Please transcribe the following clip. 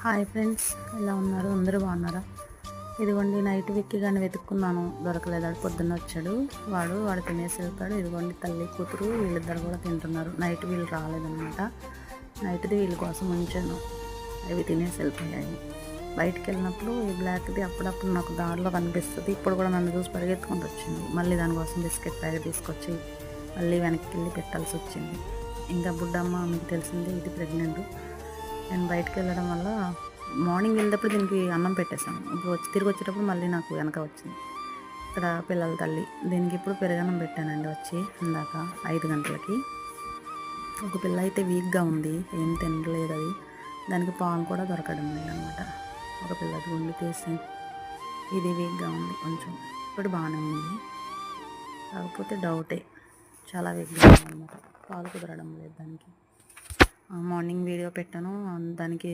Hi friends, ఎలా ఉన్నారు? అందరూ బాగున్నారా? ఇదిగోండి నైట్ విక్కి కానీ వెతుక్కున్నాను, దొరకలేదు. పొద్దున్న వచ్చాడు, వాడు తినేసి వెళ్తాడు. ఇదిగోండి తల్లి కూతురు వీళ్ళిద్దరు కూడా తింటున్నారు. నైట్ వీళ్ళు రాలేదన్నమాట. నైట్ది వీళ్ళ కోసం ఉంచాను, అవి తినేసి వెళ్ళిపోయాయి. బయటికి వెళ్ళినప్పుడు ఈ బ్లాక్ది అప్పుడప్పుడు నాకు దారిలో కనిపిస్తుంది. ఇప్పుడు కూడా నన్ను చూసి పరిగెత్తుకుంటూ వచ్చింది. మళ్ళీ దానికోసం బిస్కెట్ ప్యాకెట్ తీసుకొచ్చి మళ్ళీ వెనక్కి వెళ్ళి పెట్టాల్సి వచ్చింది. ఇంకా బుడ్డమ్మ మీకు తెలిసిందే, ఇది ప్రెగ్నెంట్. నేను బయటకు వెళ్ళడం వల్ల మార్నింగ్ వెళ్ళేటప్పుడు దీనికి అన్నం పెట్టేశాను. ఇప్పుడు తిరిగి వచ్చేటప్పుడు మళ్ళీ నాకు వెనక వచ్చింది. ఇక్కడ పిల్లల తల్లి, దీనికి ఇప్పుడు పెరుగన్నం పెట్టానండి. వచ్చి ఇందాక 5 గంటలకి. ఒక పిల్ల అయితే వీక్గా ఉంది, ఏం తినలేదు. అది దానికి పాలు కూడా దొరకడం లేదన్నమాట. ఒక పిల్లది గుండి తీసి ఇది వీక్గా ఉంది కొంచెం. ఇప్పుడు బాగానే ఉంది, కాకపోతే డౌటే, చాలా వీక్గా ఉందన్నమాట. పాలు కుదరడం లేదు దానికి. మార్నింగ్ వీడియో పెట్టాను, దానికి